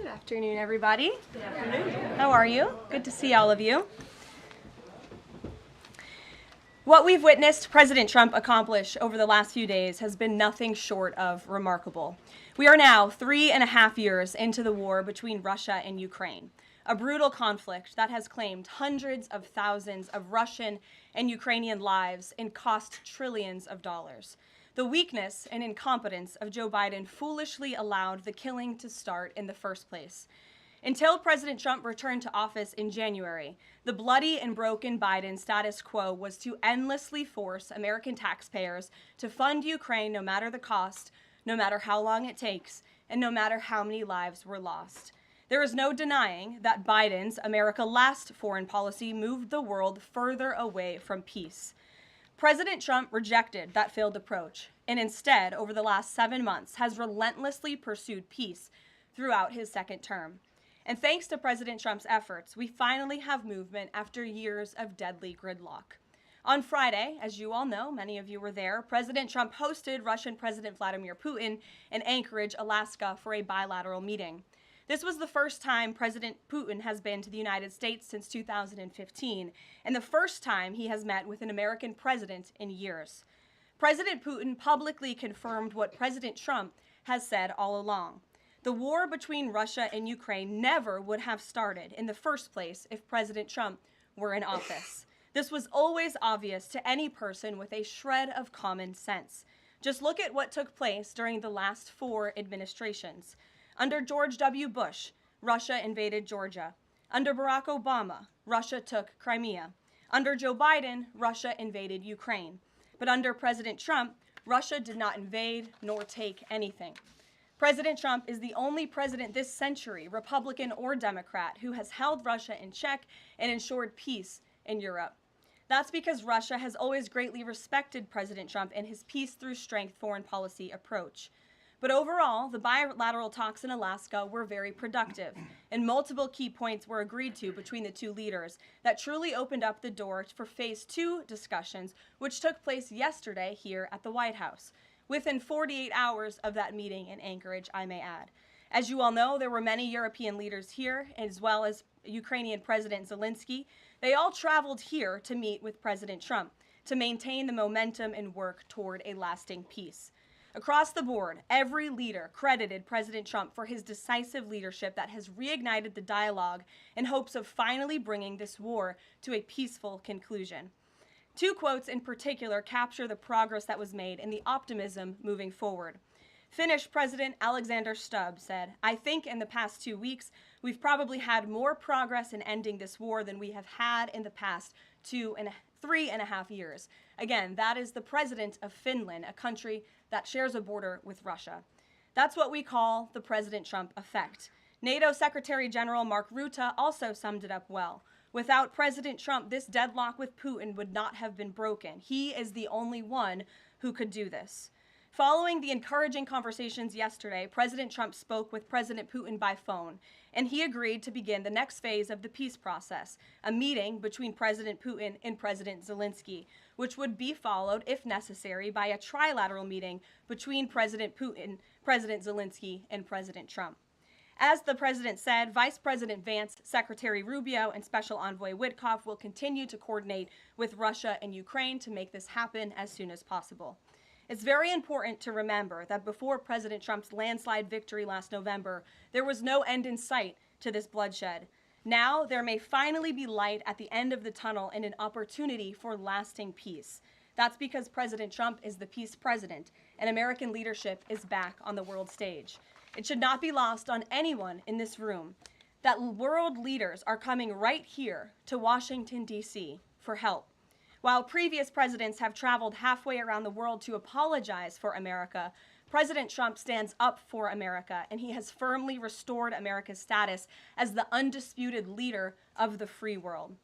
Afternoon, everybody. Good afternoon. How are you? Good to see all of you. What we've witnessed President Trump accomplish over the last few days has been nothing short of remarkable. We are now 3.5 years into the war between Russia and Ukraine, a brutal conflict that has claimed hundreds of thousands of Russian and Ukrainian lives and cost trillions of dollars. The weakness and incompetence of Joe Biden foolishly allowed the killing to start in the first place. Until President Trump returned to office in January, the bloody and broken Biden status quo was to endlessly force American taxpayers to fund Ukraine no matter the cost, no matter how long it takes, and no matter how many lives were lost. There is no denying that Biden's America Last foreign policy moved the world further away from peace. President Trump rejected that failed approach and instead, over the last 7 months, has relentlessly pursued peace throughout his second term. And thanks to President Trump's efforts, we finally have movement after years of deadly gridlock. On Friday, as you all know, many of you were there, President Trump hosted Russian President Vladimir Putin in Anchorage, Alaska, for a bilateral meeting. This was the first time President Putin has been to the United States since 2015, and the first time he has met with an American president in years. President Putin publicly confirmed what President Trump has said all along. The war between Russia and Ukraine never would have started in the first place if President Trump were in office. This was always obvious to any person with a shred of common sense. Just look at what took place during the last 4 administrations. Under George W. Bush, Russia invaded Georgia. Under Barack Obama, Russia took Crimea. Under Joe Biden, Russia invaded Ukraine. But under President Trump, Russia did not invade nor take anything. President Trump is the only president this century, Republican or Democrat, who has held Russia in check and ensured peace in Europe. That's because Russia has always greatly respected President Trump and his peace through strength foreign policy approach. But overall, the bilateral talks in Alaska were very productive, and multiple key points were agreed to between the two leaders that truly opened up the door for Phase 2 discussions, which took place yesterday here at the White House, within 48 hours of that meeting in Anchorage, I may add. As you all know, there were many European leaders here, as well as Ukrainian President Zelensky. They all traveled here to meet with President Trump to maintain the momentum and work toward a lasting peace. Across the board, every leader credited President Trump for his decisive leadership that has reignited the dialogue in hopes of finally bringing this war to a peaceful conclusion. 2 quotes in particular capture the progress that was made and the optimism moving forward. Finnish President Alexander Stubb said, "I think in the past 2 weeks, we've probably had more progress in ending this war than we have had in the past 3.5 years. Again, that is the president of Finland, a country that shares a border with Russia. That's what we call the President Trump effect. NATO Secretary General Mark Rutte also summed it up well. Without President Trump, this deadlock with Putin would not have been broken. He is the only one who could do this." Following the encouraging conversations yesterday, President Trump spoke with President Putin by phone, and he agreed to begin the next phase of the peace process, a meeting between President Putin and President Zelensky, which would be followed, if necessary, by a trilateral meeting between President Putin, President Zelensky, and President Trump. As the president said, Vice President Vance, Secretary Rubio, and Special Envoy Witkoff will continue to coordinate with Russia and Ukraine to make this happen as soon as possible. It's very important to remember that before President Trump's landslide victory last November, there was no end in sight to this bloodshed. Now, there may finally be light at the end of the tunnel and an opportunity for lasting peace. That's because President Trump is the peace president, and American leadership is back on the world stage. It should not be lost on anyone in this room that world leaders are coming right here to Washington, D.C. for help. While previous presidents have traveled halfway around the world to apologize for America, President Trump stands up for America, and he has firmly restored America's status as the undisputed leader of the free world.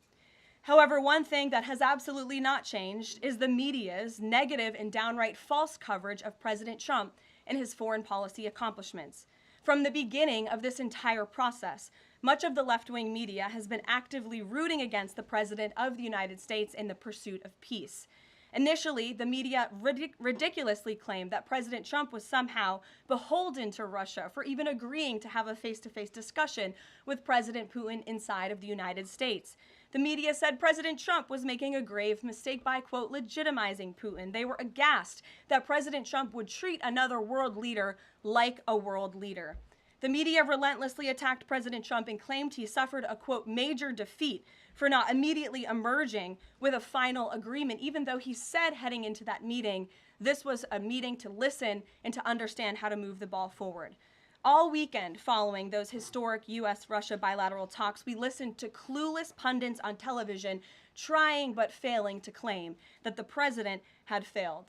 However, one thing that has absolutely not changed is the media's negative and downright false coverage of President Trump and his foreign policy accomplishments. From the beginning of this entire process, much of the left-wing media has been actively rooting against the President of the United States in the pursuit of peace. Initially, the media ridiculously claimed that President Trump was somehow beholden to Russia for even agreeing to have a face-to-face discussion with President Putin inside of the United States. The media said President Trump was making a grave mistake by, quote, legitimizing Putin. They were aghast that President Trump would treat another world leader like a world leader. The media relentlessly attacked President Trump and claimed he suffered a, quote, major defeat for not immediately emerging with a final agreement, even though he said heading into that meeting, this was a meeting to listen and to understand how to move the ball forward. All weekend following those historic U.S.-Russia bilateral talks, we listened to clueless pundits on television trying but failing to claim that the president had failed.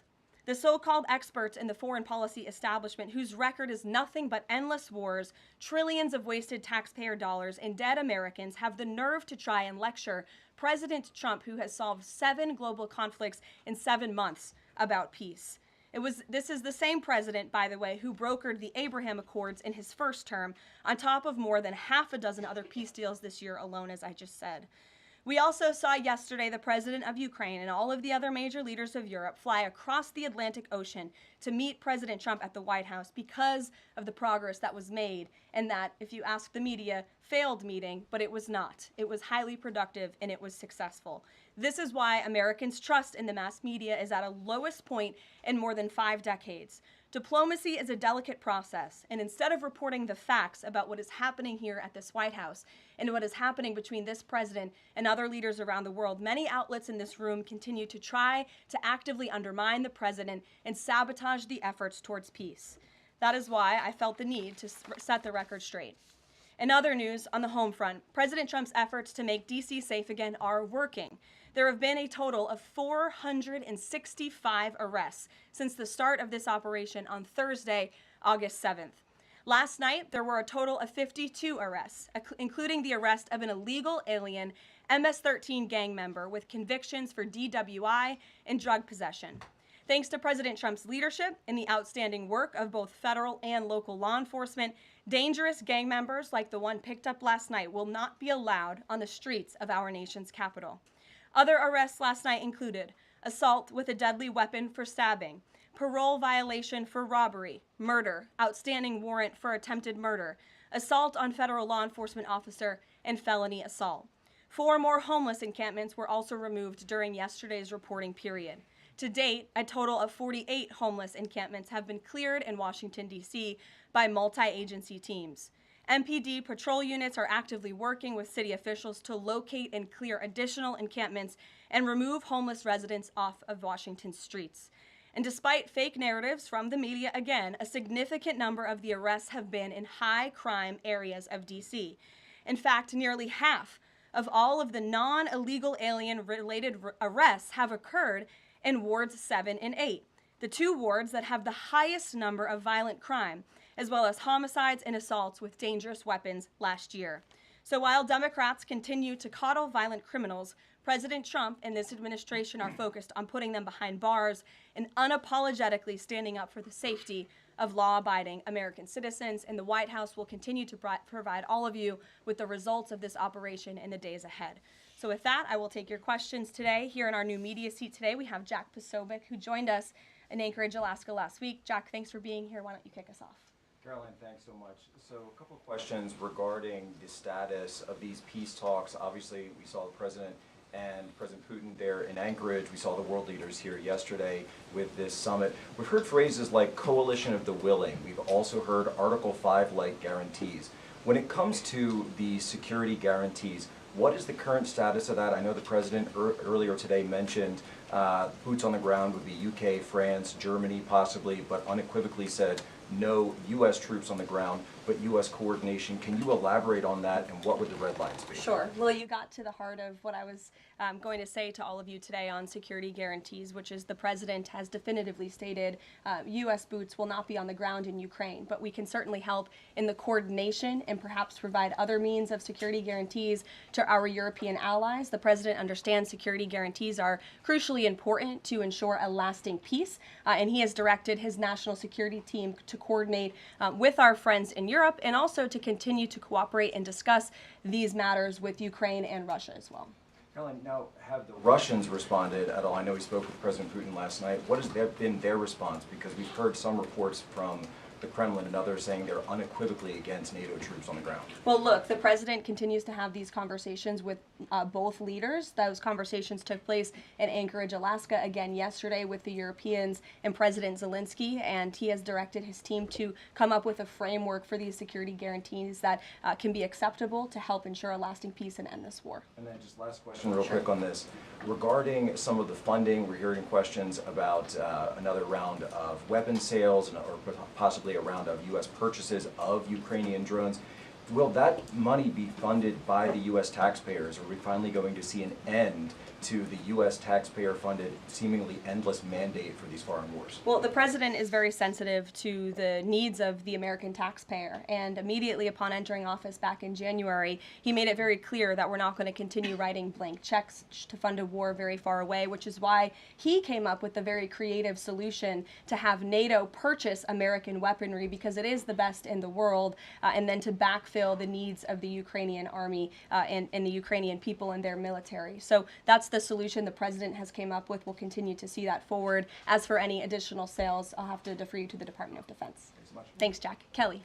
The so-called experts in the foreign policy establishment, whose record is nothing but endless wars, trillions of wasted taxpayer dollars, and dead Americans, have the nerve to try and lecture President Trump, who has solved 7 global conflicts in 7 months, about peace. This is the same president, by the way, who brokered the Abraham Accords in his first term, on top of more than half a dozen other peace deals this year alone, as I just said. We also saw yesterday the president of Ukraine and all of the other major leaders of Europe fly across the Atlantic Ocean to meet President Trump at the White House because of the progress that was made, and that, if you ask the media, failed meeting, but it was not. It was highly productive and it was successful. This is why Americans' trust in the mass media is at a lowest point in more than 5 decades. Diplomacy is a delicate process, and instead of reporting the facts about what is happening here at this White House and what is happening between this president and other leaders around the world, many outlets in this room continue to try to actively undermine the president and sabotage the efforts towards peace. That is why I felt the need to set the record straight. In other news, on the home front, President Trump's efforts to make D.C. safe again are working. There have been a total of 465 arrests since the start of this operation on Thursday, August 7th. Last night, there were a total of 52 arrests, including the arrest of an illegal alien MS-13 gang member with convictions for DWI and drug possession. Thanks to President Trump's leadership and the outstanding work of both federal and local law enforcement, dangerous gang members like the one picked up last night will not be allowed on the streets of our nation's capital. Other arrests last night included assault with a deadly weapon for stabbing, parole violation for robbery, murder, outstanding warrant for attempted murder, assault on federal law enforcement officer, and felony assault. 4 more homeless encampments were also removed during yesterday's reporting period. To date, a total of 48 homeless encampments have been cleared in Washington, D.C. by multi-agency teams. MPD patrol units are actively working with city officials to locate and clear additional encampments and remove homeless residents off of Washington's streets. And despite fake narratives from the media, again, a significant number of the arrests have been in high-crime areas of D.C. In fact, nearly half of all of the non-illegal alien-related arrests have occurred in wards 7 and 8, the 2 wards that have the highest number of violent crime, as well as homicides and assaults with dangerous weapons last year. So while Democrats continue to coddle violent criminals, President Trump and this administration are focused on putting them behind bars and unapologetically standing up for the safety of law-abiding American citizens. And the White House will continue to provide all of you with the results of this operation in the days ahead. So with that, I will take your questions today. Here in our new media seat today, we have Jack Posobiec, who joined us in Anchorage, Alaska last week. Jack, thanks for being here. Why don't you kick us off? Karoline, thanks so much. So a couple of questions regarding the status of these peace talks. Obviously, we saw the President and President Putin there in Anchorage. We saw the world leaders here yesterday with this summit. We've heard phrases like coalition of the willing. We've also heard Article 5-like guarantees. When it comes to the security guarantees, what is the current status of that? I know the President earlier today mentioned boots on the ground would be UK, France, Germany possibly, but unequivocally said no U.S. troops on the ground, but U.S. coordination. Can you elaborate on that, and what would the red lines be? Sure. Well, you got to the heart of what I was going to say to all of you today on security guarantees, which is the President has definitively stated U.S. boots will not be on the ground in Ukraine, but we can certainly help in the coordination and perhaps provide other means of security guarantees to our European allies. The President understands security guarantees are crucially important to ensure a lasting peace, and he has directed his national security team to coordinate with our friends in Europe and also to continue to cooperate and discuss these matters with Ukraine and Russia as well. Karoline, now, have the Russians responded at all? I know we spoke with President Putin last night. What has been their response? Because we've heard some reports from the Kremlin and others saying they're unequivocally against NATO troops on the ground. Well, look, the president continues to have these conversations with both leaders. Those conversations took place in Anchorage, Alaska, again yesterday with the Europeans and President Zelensky, and he has directed his team to come up with a framework for these security guarantees that can be acceptable to help ensure a lasting peace and end this war. And then just last question real quick on this. Regarding some of the funding, we're hearing questions about another round of weapon sales or possibly a round of U.S. purchases of Ukrainian drones. Will that money be funded by the U.S. taxpayers? Are we finally going to see an end to the U.S. taxpayer-funded, seemingly endless mandate for these foreign wars? Well, the president is very sensitive to the needs of the American taxpayer, and immediately upon entering office back in January, he made it very clear that we're not going to continue writing blank checks to fund a war very far away, which is why he came up with the very creative solution to have NATO purchase American weaponry because it is the best in the world, and then to backfill the needs of the Ukrainian army and the Ukrainian people and their military. So that's the solution the president has came up with. We'll continue to see that forward. As for any additional sales, I'll have to defer you to the Department of Defense. Thanks so much. Thanks, Jack. Kelly.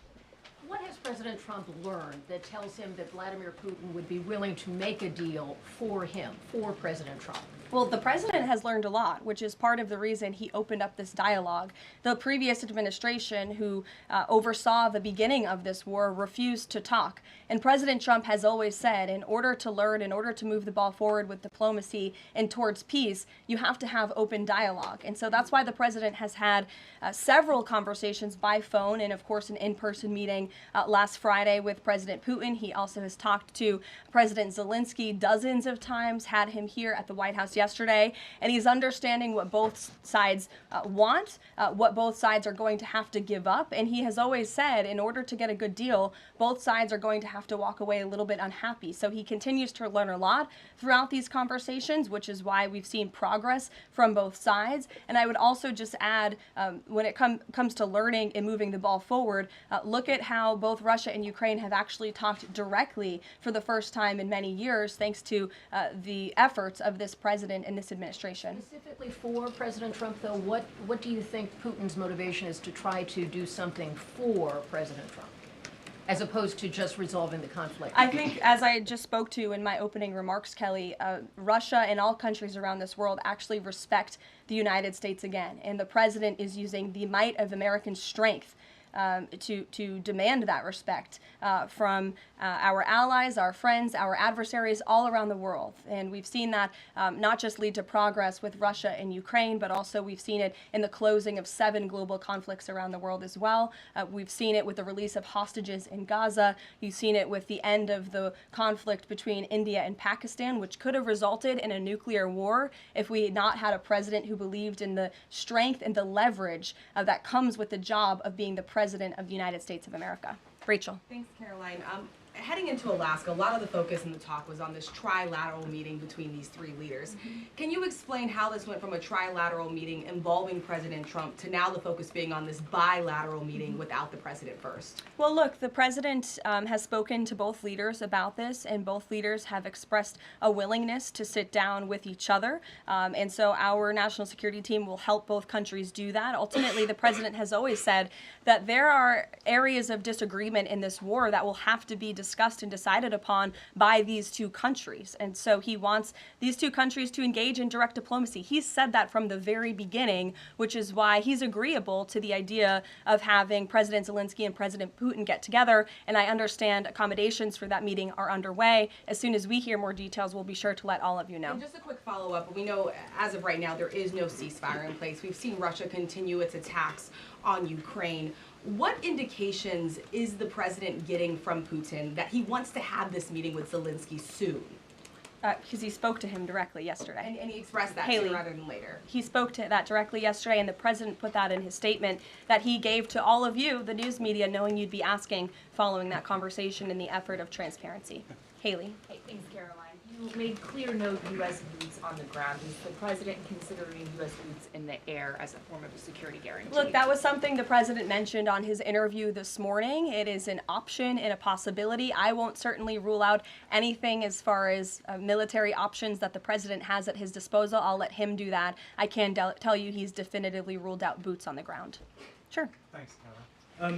What has President Trump learned that tells him that Vladimir Putin would be willing to make a deal for him, for President Trump? Well, the president has learned a lot, which is part of the reason he opened up this dialogue. The previous administration, who oversaw the beginning of this war, refused to talk. And President Trump has always said, in order to learn, in order to move the ball forward with diplomacy and towards peace, you have to have open dialogue. And so that's why the president has had several conversations by phone and, of course, an in-person meeting last Friday with President Putin. He also has talked to President Zelensky dozens of times, had him here at the White House yesterday, and he's understanding what both sides want, what both sides are going to have to give up. And he has always said, in order to get a good deal, both sides are going to have to walk away a little bit unhappy. So he continues to learn a lot throughout these conversations, which is why we've seen progress from both sides. And I would also just add, when it comes to learning and moving the ball forward, look at how both Russia and Ukraine have actually talked directly for the first time in many years, thanks to the efforts of this president and this administration. Specifically for President Trump, though, what do you think Putin's motivation is to try to do something for President Trump, as opposed to just resolving the conflict? I think, as I just spoke to in my opening remarks, Kelly, Russia and all countries around this world actually respect the United States again, and the president is using the might of American strength to demand that respect from our allies, our friends, our adversaries all around the world. And we've seen that not just lead to progress with Russia and Ukraine, but also we've seen it in the closing of 7 global conflicts around the world as well. We've seen it with the release of hostages in Gaza. You've seen it with the end of the conflict between India and Pakistan, which could have resulted in a nuclear war if we had not had a president who believed in the strength and the leverage that comes with the job of being the President of the United States of America. Rachel. Thanks, Karoline. Heading into Alaska, a lot of the focus in the talk was on this trilateral meeting between these 3 leaders. Can you explain how this went from a trilateral meeting involving President Trump to now the focus being on this bilateral meeting without the president first? Well, look, the president has spoken to both leaders about this, and both leaders have expressed a willingness to sit down with each other. And so our national security team will help both countries do that. Ultimately, the president has always said that there are areas of disagreement in this war that will have to be discussed and decided upon by these 2 countries. And so he wants these 2 countries to engage in direct diplomacy. He's said that from the very beginning, which is why he's agreeable to the idea of having President Zelensky and President Putin get together. And I understand accommodations for that meeting are underway. As soon as we hear more details, we'll be sure to let all of you know. And just a quick follow-up. We know as of right now there is no ceasefire in place. We've seen Russia continue its attacks on Ukraine. What indications is the president getting from Putin that he wants to have this meeting with Zelensky soon? Because he spoke to him directly yesterday. And he expressed that Haley, sooner rather than later. He spoke to that directly yesterday, and the president put that in his statement that he gave to all of you, the news media, knowing you'd be asking following that conversation in the effort of transparency. Haley. Hey, thanks, Caroline. You made clear no U.S. needs on the ground? Is the president considering U.S. boots in the air as a form of a security guarantee? Look, that was something the president mentioned on his interview this morning. It is an option and a possibility. I won't certainly rule out anything as far as military options that the president has at his disposal. I'll let him do that. I can tell you he's definitively ruled out boots on the ground. Sure. Thanks, Tara.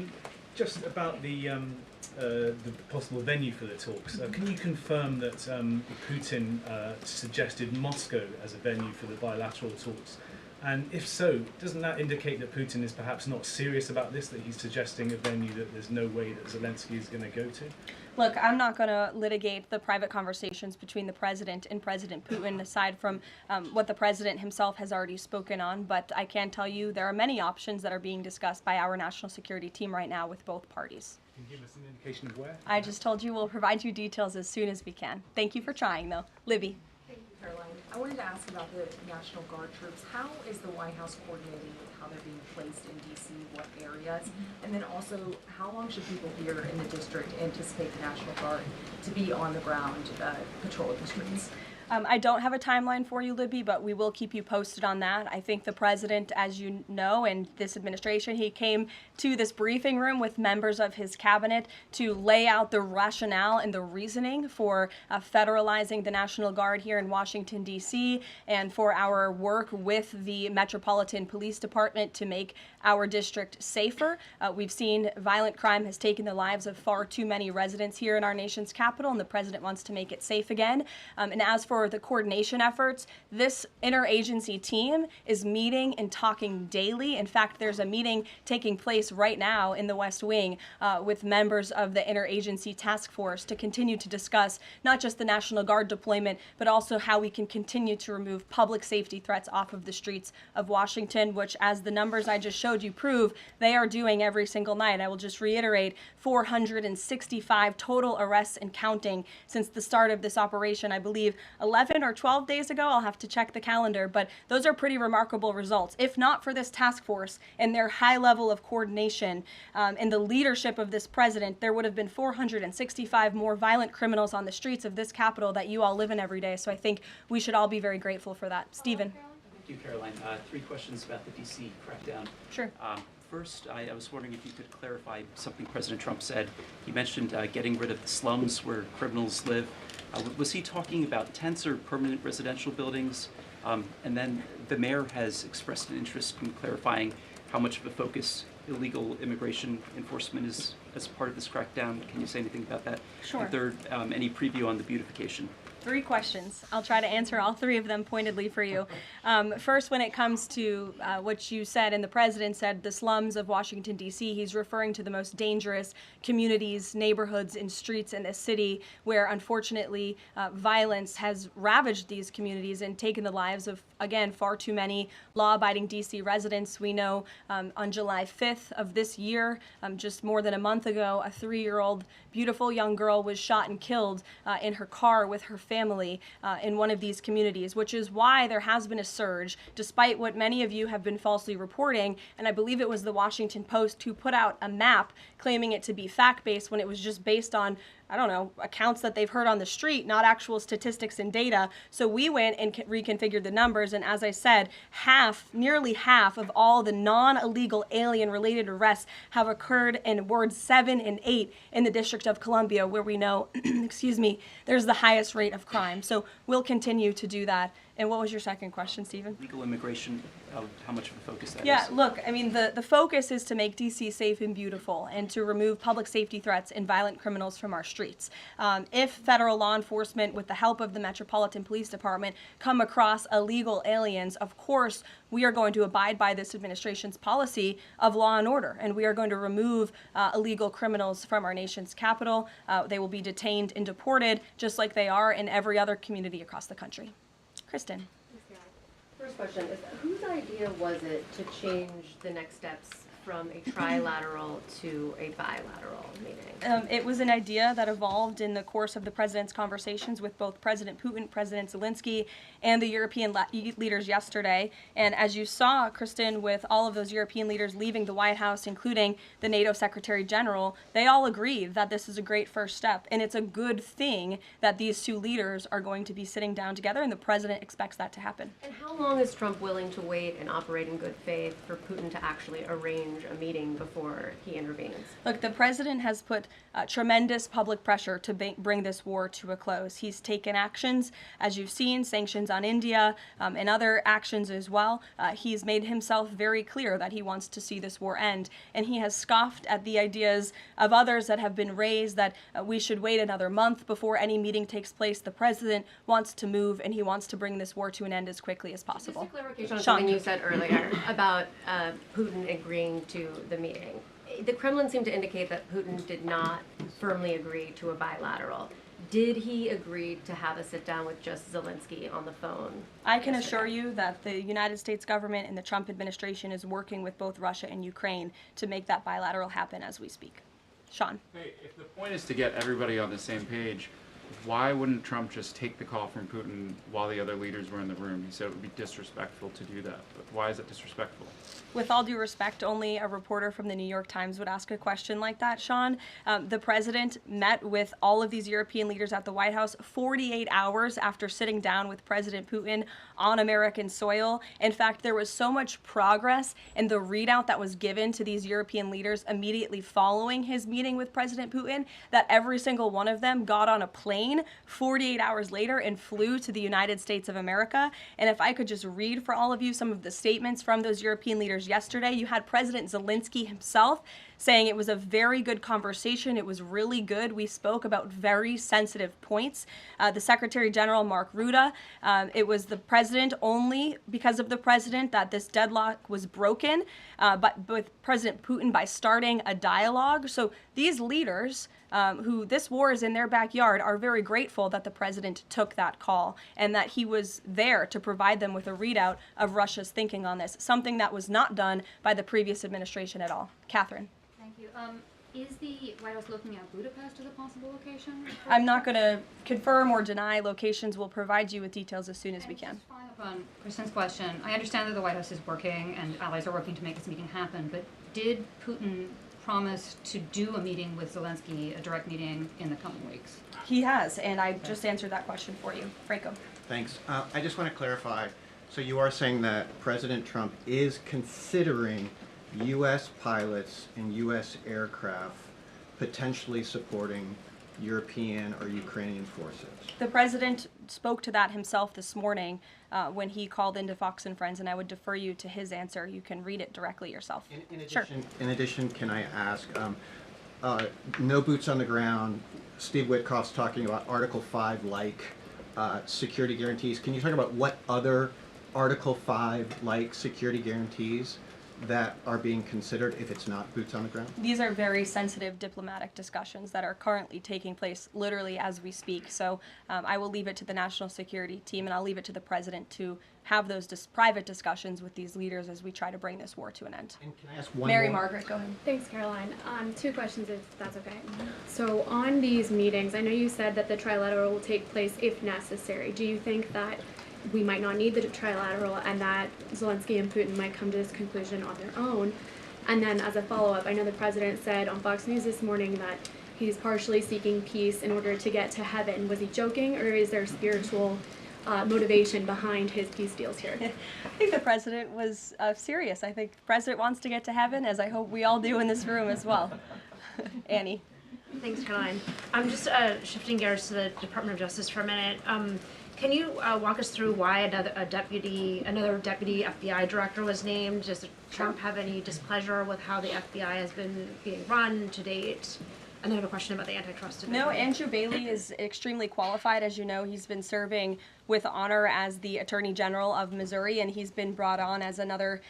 Just about the possible venue for the talks, can you confirm that Putin suggested Moscow as a venue for the bilateral talks? And if so, doesn't that indicate that Putin is perhaps not serious about this, that he's suggesting a venue that there's no way that Zelensky is going to go to? Look, I'm not going to litigate the private conversations between the president and President Putin, aside from what the president himself has already spoken on. But I can tell you there are many options that are being discussed by our national security team right now with both parties. Can you give us an indication of where? I just told you we'll provide you details as soon as we can. Thank you for trying, though. Libby. Thank you, Caroline. I wanted to ask about the National Guard troops. How is the White House coordinating with how they're being placed in D.C., what areas? And then also, how long should people here in the district anticipate the National Guard to be on the ground patrolling the streets? I don't have a timeline for you, Libby, but we will keep you posted on that. I think the president, as you know, and this administration, he came to this briefing room with members of his cabinet to lay out the rationale and the reasoning for federalizing the National Guard here in Washington, D.C., and for our work with the Metropolitan Police Department to make our district safer. We've seen violent crime has taken the lives of far too many residents here in our nation's capital, and the president wants to make it safe again. And as for the coordination efforts, this interagency team is meeting and talking daily. In fact, there's a meeting taking place right now in the West Wing with members of the interagency task force to continue to discuss not just the National Guard deployment, but also how we can continue to remove public safety threats off of the streets of Washington, which, as the numbers I just showed you prove, they are doing every single night. I will just reiterate, 465 total arrests and counting since the start of this operation. I believe 11 or 12 days ago, I'll have to check the calendar, but those are pretty remarkable results. If not for this task force and their high level of coordination and the leadership of this president, there would have been 465 more violent criminals on the streets of this capital that you all live in every day. So I think we should all be very grateful for that. Stephen. Thank you, Caroline. Three questions about the D.C. crackdown. Sure. First, I was wondering if you could clarify something President Trump said. He mentioned getting rid of the slums where criminals live. Was he talking about tents or permanent residential buildings? And then the mayor has expressed an interest in clarifying how much of a focus illegal immigration enforcement is as part of this crackdown. Can you say anything about that? Sure. And third, any preview on the beautification? 3 questions. I'll try to answer all 3 of them pointedly for you. First, when it comes to what you said, and the president said, the slums of Washington, D.C., he's referring to the most dangerous communities, neighborhoods, and streets in this city where, unfortunately, violence has ravaged these communities and taken the lives of, again, far too many law-abiding D.C. residents. We know on July 5th of this year, just more than a month ago, a 3-year-old beautiful young girl was shot and killed in her car with her family in one of these communities, which is why there has been a surge, despite what many of you have been falsely reporting. And I believe it was the Washington Post who put out a map claiming it to be fact-based when it was just based on, I don't know, accounts that they've heard on the street, not actual statistics and data. So we went and reconfigured the numbers, and as I said, nearly half of all the non-illegal alien-related arrests have occurred in wards 7 and 8 in the District of Columbia, where we know, excuse me, there's the highest rate of crime. So we'll continue to do that. And what was your second question, Stephen? Legal immigration, how much of a focus that is? Yeah, look, I mean, the focus is to make D.C. safe and beautiful and to remove public safety threats and violent criminals from our streets. If federal law enforcement, with the help of the Metropolitan Police Department, come across illegal aliens, of course, we are going to abide by this administration's policy of law and order, and we are going to remove illegal criminals from our nation's capital. They will be detained and deported, just like they are in every other community across the country. Kristen. First question is, whose idea was it to change the next steps from a trilateral to a bilateral meeting? It was an idea that evolved in the course of the president's conversations with both President Putin, President Zelensky, and the European leaders yesterday. And as you saw, Kristen, with all of those European leaders leaving the White House, including the NATO Secretary General, they all agreed that this is a great first step. And it's a good thing that these two leaders are going to be sitting down together, and the president expects that to happen. And how long is Trump willing to wait and operate in good faith for Putin to actually arrange a meeting before he intervenes? Look, the president has put tremendous public pressure to bring this war to a close. He's taken actions, as you've seen, sanctions on India and other actions as well. He's made himself very clear that he wants to see this war end, and he has scoffed at the ideas of others that have been raised that we should wait another month before any meeting takes place. The president wants to move, and he wants to bring this war to an end as quickly as possible. Just a clarification on something you said earlier about Putin agreeing to the meeting. The Kremlin seemed to indicate that Putin did not firmly agree to a bilateral. Did he agree to have a sit down with just Zelensky on the phone? I can assure you that the United States government and the Trump administration is working with both Russia and Ukraine to make that bilateral happen as we speak. Sean. Hey, if the point is to get everybody on the same page, why wouldn't Trump just take the call from Putin while the other leaders were in the room? He said it would be disrespectful to do that. But why is it disrespectful? With all due respect, only a reporter from the New York Times would ask a question like that, Sean. The president met with all of these European leaders at the White House 48 hours after sitting down with President Putin on American soil. In fact, there was so much progress in the readout that was given to these European leaders immediately following his meeting with President Putin that every single one of them got on a plane 48 hours later and flew to the United States of America. And if I could just read for all of you some of the statements from those European leaders yesterday, you had President Zelensky himself saying it was a very good conversation. It was really good. We spoke about very sensitive points. The Secretary General, Mark Rutte, it was the president, only because of the president, that this deadlock was broken, but with President Putin by starting a dialogue. So these leaders, who this war is in their backyard, are very grateful that the president took that call and that he was there to provide them with a readout of Russia's thinking on this, something that was not done by the previous administration at all. Catherine. Thank you. Is the White House looking at Budapest as a possible location? I'm not going to confirm or deny locations. We'll provide you with details as soon as we can. Just following up on Kristen's question, I understand that the White House is working and allies are working to make this meeting happen, but did Putin promise to do a meeting with Zelensky, a direct meeting, in the coming weeks? He has, and I just answered that question for you. Franco. Thanks. I just want to clarify. So you are saying that President Trump is considering U.S. pilots and U.S. aircraft potentially supporting European or Ukrainian forces? The president spoke to that himself this morning when he called into Fox and Friends, and I would defer you to his answer. You can read it directly yourself. In addition, can I ask, no boots on the ground, Steve Witkoff's talking about Article 5-like security guarantees. Can you talk about what other Article 5-like security guarantees that are being considered if it's not boots on the ground? These are very sensitive diplomatic discussions that are currently taking place literally as we speak. So I will leave it to the national security team, and I'll leave it to the president to have those private discussions with these leaders as we try to bring this war to an end. And can I ask one Mary more? Margaret, go ahead. Thanks, Caroline. Two questions, if that's okay. So on these meetings, I know you said that the trilateral will take place if necessary. Do you think that we might not need the trilateral and that Zelensky and Putin might come to this conclusion on their own? And then as a follow-up, I know the president said on Fox News this morning that he's partially seeking peace in order to get to heaven. Was he joking, or is there spiritual motivation behind his peace deals here? I think the president was serious. I think the president wants to get to heaven, as I hope we all do in this room as well. Annie. Thanks, Caroline. I'm just shifting gears to the Department of Justice for a minute. Can you walk us through why another deputy FBI director was named? Does Trump have any displeasure with how the FBI has been being run to date? And then I have a question about the antitrust. No, Andrew Bailey is extremely qualified. As you know, he's been serving with honor as the Attorney General of Missouri, and he's been brought on as another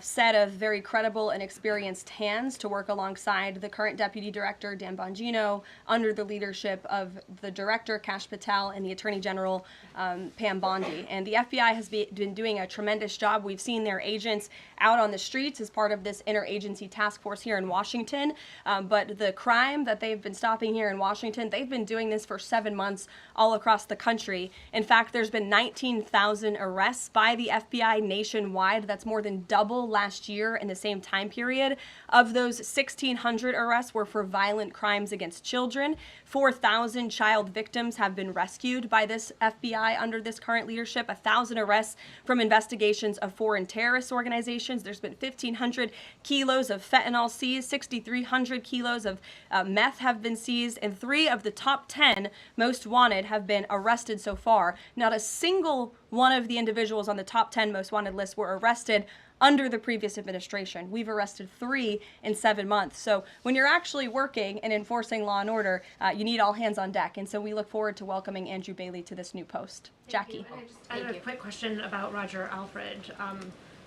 set of very credible and experienced hands to work alongside the current Deputy Director, Dan Bongino, under the leadership of the Director, Kash Patel, and the Attorney General, Pam Bondi. And the FBI has been doing a tremendous job. We've seen their agents out on the streets as part of this interagency task force here in Washington. But the crime that they've been stopping here in Washington, they've been doing this for 7 months all across the country. In fact, there's been 19,000 arrests by the FBI nationwide. That's more than double last year in the same time period. Of those, 1,600 arrests were for violent crimes against children. 4,000 child victims have been rescued by this FBI under this current leadership. 1,000 arrests from investigations of foreign terrorist organizations. There's been 1,500 kilos of fentanyl seized. 6,300 kilos of meth have been seized. And 3 of the top 10 most wanted have been arrested so far. Not a single one of the individuals on the top 10 most wanted list were arrested under the previous administration. We've arrested 3 in 7 months. So when you're actually working and enforcing law and order, you need all hands on deck. And so we look forward to welcoming Andrew Bailey to this new post. Jackie. I have a quick question about Roger Alfred,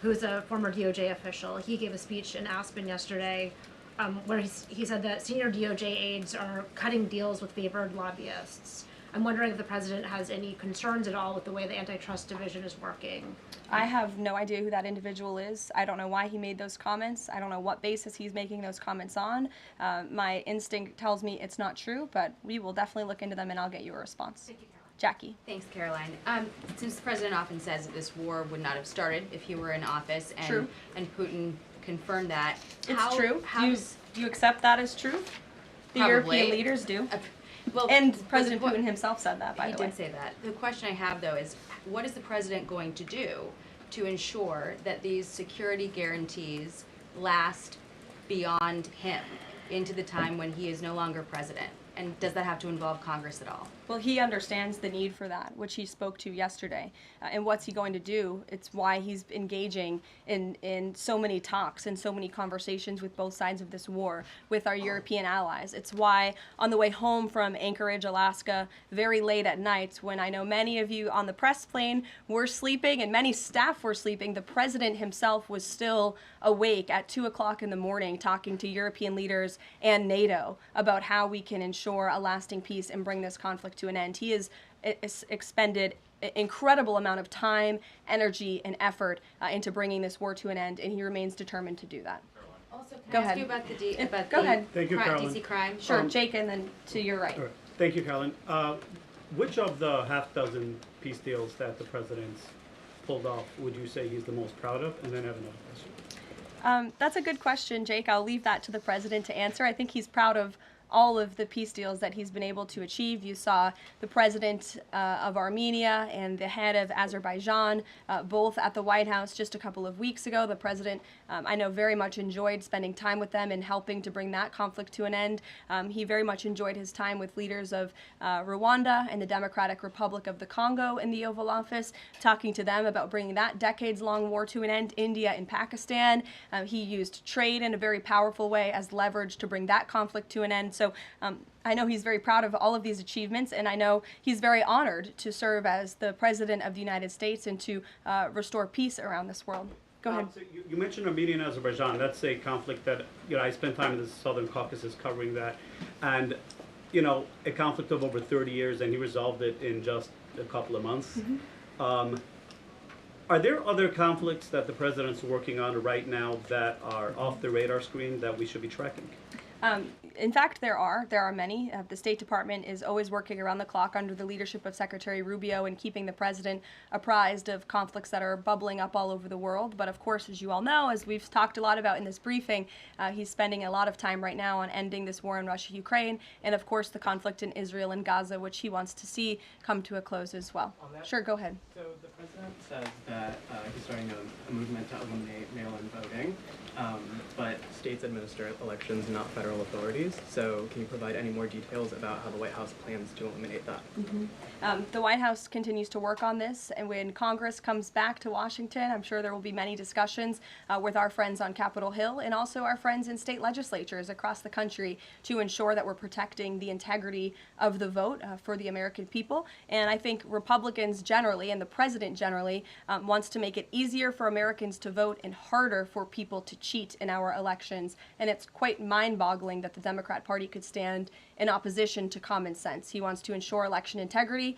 who's a former DOJ official. He gave a speech in Aspen yesterday where he said that senior DOJ aides are cutting deals with favored lobbyists. I'm wondering if the president has any concerns at all with the way the antitrust division is working. I have no idea who that individual is. I don't know why he made those comments. I don't know what basis he's making those comments on. My instinct tells me it's not true, but we will definitely look into them and I'll get you a response. Thank you, Caroline. Jackie. Thanks, Caroline. Since the president often says that this war would not have started if he were in office, and True. and Putin confirmed that. It's true. Do you accept that as true? The Probably. European leaders do. Well, And President Putin himself said that, by the way. He did say that. The question I have, though, is what is the president going to do to ensure that these security guarantees last beyond him into the time when he is no longer president? And does that have to involve Congress at all? Well, he understands the need for that, which he spoke to yesterday. And what's he going to do? It's why he's engaging in so many talks and so many conversations with both sides of this war with our European allies. It's why on the way home from Anchorage, Alaska, very late at night, when I know many of you on the press plane were sleeping and many staff were sleeping, the president himself was still awake at 2 o'clock in the morning talking to European leaders and NATO about how we can ensure a lasting peace and bring this conflict to an end. He has expended an incredible amount of time, energy, and effort into bringing this war to an end, and he remains determined to do that. Also, can Go I ask ahead. you about the Go ahead. Thank you, Caroline. DC crime? Sure, Jake, and then to your right. All right. Thank you, Caroline. Which of the half-dozen peace deals that the president's pulled off would you say he's the most proud of? And then I have another question. That's a good question, Jake. I'll leave that to the president to answer. I think he's proud of all of the peace deals that he's been able to achieve. You saw the president of Armenia and the head of Azerbaijan both at the White House just a couple of weeks ago. The president, I know, very much enjoyed spending time with them and helping to bring that conflict to an end. He very much enjoyed his time with leaders of Rwanda and the Democratic Republic of the Congo in the Oval Office, talking to them about bringing that decades-long war to an end. India and Pakistan. He used trade in a very powerful way as leverage to bring that conflict to an end. So I know he's very proud of all of these achievements, and I know he's very honored to serve as the President of the United States and to restore peace around this world. Go ahead. So you mentioned Armenia and Azerbaijan. That's a conflict that, I spent time in the Southern Caucasus covering that. And, a conflict of over 30 years, and he resolved it in just a couple of months. Mm-hmm. Are there other conflicts that the president's working on right now that are off the radar screen that we should be tracking? In fact, there are many. The State Department is always working around the clock under the leadership of Secretary Rubio and keeping the president apprised of conflicts that are bubbling up all over the world. But of course, as you all know, as we've talked a lot about in this briefing, he's spending a lot of time right now on ending this war in Russia-Ukraine, and of course the conflict in Israel and Gaza, which he wants to see come to a close as well. Sure, go ahead. So the president says that he's starting a movement to eliminate mail-in voting, but states administer elections, not federal authorities. charges. So can you provide any more details about how the White House plans to eliminate that? The White House continues to work on this, and when Congress comes back to Washington, I'm sure there will be many discussions with our friends on Capitol Hill and also our friends in state legislatures across the country to ensure that we're protecting the integrity of the vote for the American people. And I think Republicans generally, and the president generally, wants to make it easier for Americans to vote and harder for people to cheat in our elections. And it's quite mind-boggling that the Democrat Party could stand in opposition to common sense. He wants to ensure election integrity.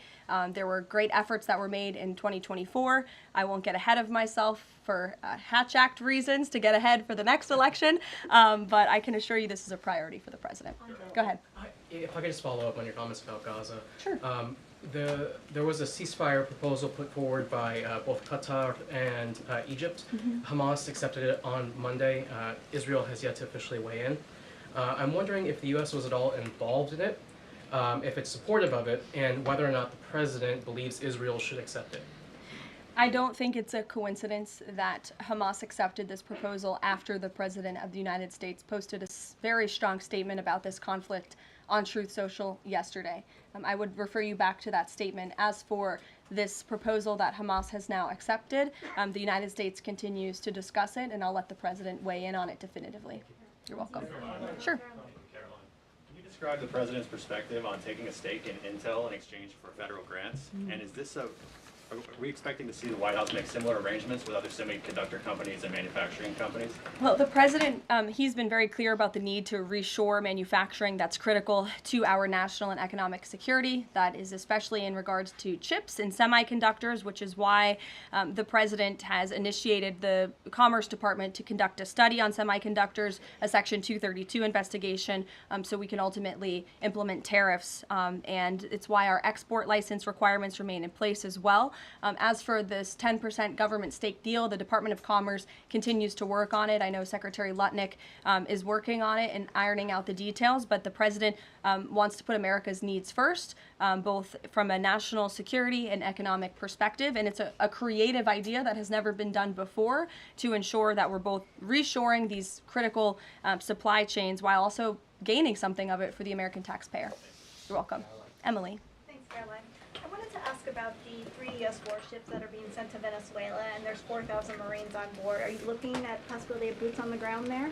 There were great efforts that were made in 2024. I won't get ahead of myself for Hatch Act reasons to get ahead for the next election, but I can assure you this is a priority for the president. Go ahead. If I could just follow up on your comments about Gaza. Sure. There was a ceasefire proposal put forward by both Qatar and Egypt. Hamas accepted it on Monday. Israel has yet to officially weigh in. I'm wondering if the U.S. was at all involved in it, if it's supportive of it, and whether or not the president believes Israel should accept it. I don't think it's a coincidence that Hamas accepted this proposal after the President of the United States posted a very strong statement about this conflict on Truth Social yesterday. I would refer you back to that statement. As for this proposal that Hamas has now accepted, the United States continues to discuss it, and I'll let the President weigh in on it definitively. You're welcome. Sure. Caroline, can you describe the president's perspective on taking a stake in Intel in exchange for federal grants? And is this are we expecting to see the White House make similar arrangements with other semiconductor companies and manufacturing companies? Well, the president, he's been very clear about the need to reshore manufacturing that's critical to our national and economic security. That is especially in regards to chips and semiconductors, which is why the president has initiated the Commerce Department to conduct a study on semiconductors, a Section 232 investigation, so we can ultimately implement tariffs. And it's why our export license requirements remain in place as well. As for this 10% government stake deal, the Department of Commerce continues to work on it. I know Secretary Lutnick is working on it and ironing out the details, but the president wants to put America's needs first, both from a national security and economic perspective. And it's a creative idea that has never been done before to ensure that we're both reshoring these critical supply chains while also gaining something of it for the American taxpayer. You're welcome. Emily. Thanks, Caroline. I wanted to ask about the 3 U.S. warships that are being sent to Venezuela, and there's 4,000 Marines on board. Are you looking at possibility of boots on the ground there?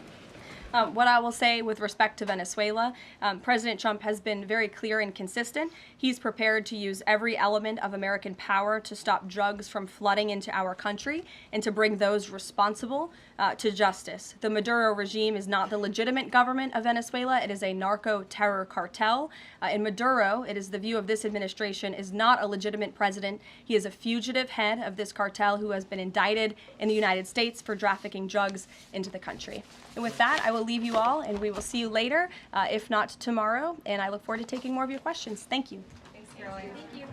What I will say with respect to Venezuela, President Trump has been very clear and consistent. He's prepared to use every element of American power to stop drugs from flooding into our country and to bring those responsible to justice. The Maduro regime is not the legitimate government of Venezuela. It is a narco-terror cartel. In Maduro, it is the view of this administration, is not a legitimate president. He is a fugitive head of this cartel who has been indicted in the United States for trafficking drugs into the country. And with that, I will leave you all, and we will see you later, if not tomorrow. And I look forward to taking more of your questions. Thank you. Thanks, Caroline. Thank you.